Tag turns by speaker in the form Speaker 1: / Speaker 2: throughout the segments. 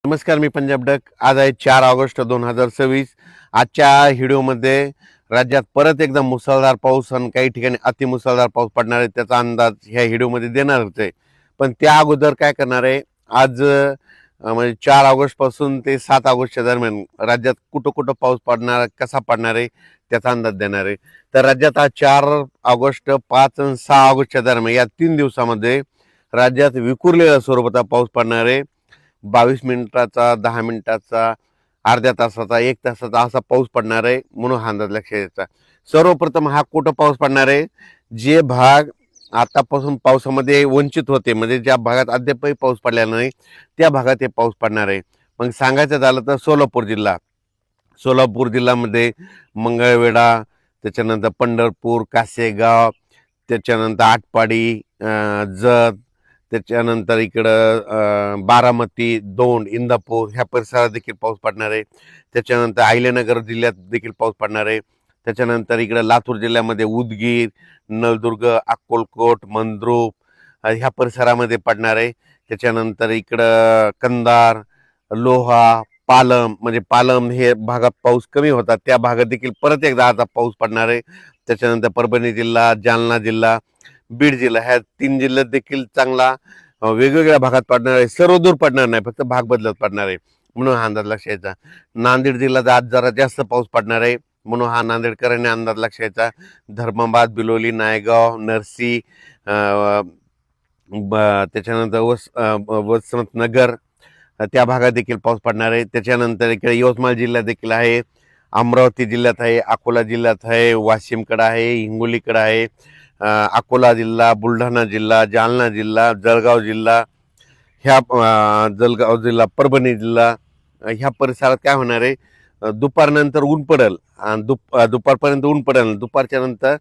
Speaker 1: नमस्कार, मी पंजाब डक. आज आहे 4 ऑगस्ट 2026. आजच्या व्हिडिओमध्ये राज्यात परत एकदा मुसळधार पाऊस आणि काही ठिकाणी अतिमुसळधार पाऊस पडणार आहे त्याचा अंदाज ह्या व्हिडिओमध्ये देणारच आहे. पण त्या अगोदर काय करणार आहे, आज म्हणजे 4 ऑगस्ट पासून ते 7 ऑगस्टच्या दरम्यान राज्यात कुठं कुठं पाऊस पडणार, कसा पडणार आहे त्याचा अंदाज देणार आहे. तर राज्यात आज 4 ऑगस्ट, 5 आणि 6 ऑगस्टच्या दरम्यान या 3 दिवसामध्ये राज्यात विखुरलेल्या स्वरूपाचा पाऊस पडणार आहे. 22 मिनिटाचा, 10 मिनिटाचा, अर्ध्या तासाचा, 1 तासाचा असा पाऊस पडणार आहे, म्हणून हा अंदाज लक्षात घ्यायचा. सर्वप्रथम हा कुठं पाऊस पडणार आहे, जे भाग आतापासून पावसामध्ये वंचित होते, म्हणजे ज्या भागात अद्यापही पाऊस पडलेला नाही त्या भागात हे पाऊस पडणार आहे. मग सांगायचं झालं तर सोलापूर जिल्ह्यामध्ये मंगळवेढा, त्याच्यानंतर पंढरपूर, कासेगाव, त्याच्यानंतर आटपाडी, जत, त्याच्यानंतर इकडं बारामती, दौंड, इंदापूर ह्या परिसरात देखील पाऊस पडणार आहे. त्याच्यानंतर अहिल्यानगर जिल्ह्यात देखील पाऊस पडणार आहे. त्याच्यानंतर इकडं लातूर जिल्ह्यामध्ये उदगीर, नळदुर्ग, अक्कलकोट, मंद्रुप ह्या परिसरामध्ये पडणार आहे. त्याच्यानंतर इकडं कंधार, लोहा, पालम, म्हणजे पालम हे भागात पाऊस कमी होता त्या भागात देखील परत एकदा आता पाऊस पडणार आहे. त्याच्यानंतर परभणी जिल्हा, जालना जिल्हा, बीड जिल्हा ह्या 3 जिल्ह्यात देखील चांगला वेगवेगळ्या भागात पडणार आहे. सर्वदूर पडणार नाही, फक्त भाग बदलत पडणार आहे, म्हणून हा अंदाज लक्षात घ्यायचा. नांदेड जिल्ह्यात आज जरा जास्त पाऊस पडणार आहे, म्हणून हा नांदेडकरांनी अंदाज लक्षात घ्यायचा. धर्माबाद, बिलोली, नायगाव, नरसी, त्याच्यानंतर वसंतनगर त्या भागात देखील पाऊस पडणार आहे. त्याच्यानंतर इकडे यवतमाळ जिल्ह्यात देखील आहे, अमरावती जिल्ह्यात आहे, अकोला जिल्ह्यात आहे, वाशिमकडे आहे, हिंगोलीकडे आहे, अकोला जिल्हा, बुलढाणा जिल्हा, जालना जिल्हा, जळगाव जिल्हा, जळगाव जिल्हा, परभणी जिल्हा ह्या परिसरात काय होणार आहे, दुपारनंतर ऊन पडेल आणि दुपारपर्यंत ऊन पडेल, दुपारच्या नंतर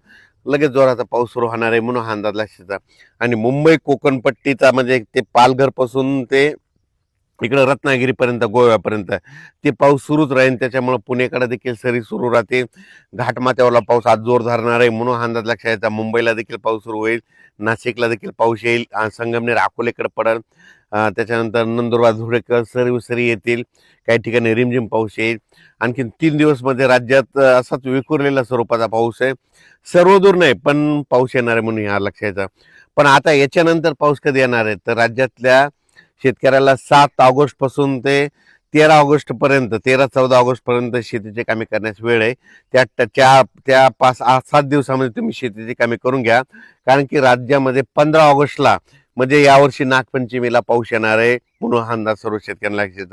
Speaker 1: लगेच जोराचा पाऊस सुरू होणार आहे, म्हणून हा अंदाज लक्षात. आणि मुंबई कोकण पट्टीचा म्हणजे ते पालघर पासून ते इकडं रत्नागिरीपर्यंत, गोव्यापर्यंत ते पाऊस सुरूच राहील. त्याच्यामुळे पुणेकडे देखील सरी सुरू राहते. घाटमाथ्यावरला पाऊस आज जोर धरणार आहे, म्हणून हा अंदाज लक्षात घ्यायचा. मुंबईला देखील पाऊस सुरू होईल, नाशिकला देखील पाऊस येईल, संगमनेर, अकोलेकडे पडेल. त्याच्यानंतर नंदुरबार, धुळेकर, सरी येतील, काही ठिकाणी रिमझिम पाऊस येईल. आणखीन 3 दिवस मध्ये राज्यात असाच विखुरलेल्या स्वरूपाचा पाऊस आहे. सर्वदूर नाही, पण पाऊस येणार आहे, म्हणून हा लक्षात घ्यायचा. पण आता याच्यानंतर पाऊस कधी येणार आहे, तर राज्यातल्या शेतकऱ्याला 7 ऑगस्ट पासून ते 13 ऑगस्ट पर्यंत, 13-14 ऑगस्ट पर्यंत शेतीची कामे करण्यास वेळ आहे. त्या 5-7 दिवसामध्ये तुम्ही शेतीची कामे करून घ्या, कारण की राज्यामध्ये 15 ऑगस्टला म्हणजे यावर्षी नागपंचमीला पाऊस येणार आहे, म्हणून हा अंदाज सर्व शेतकऱ्यांना लक्षात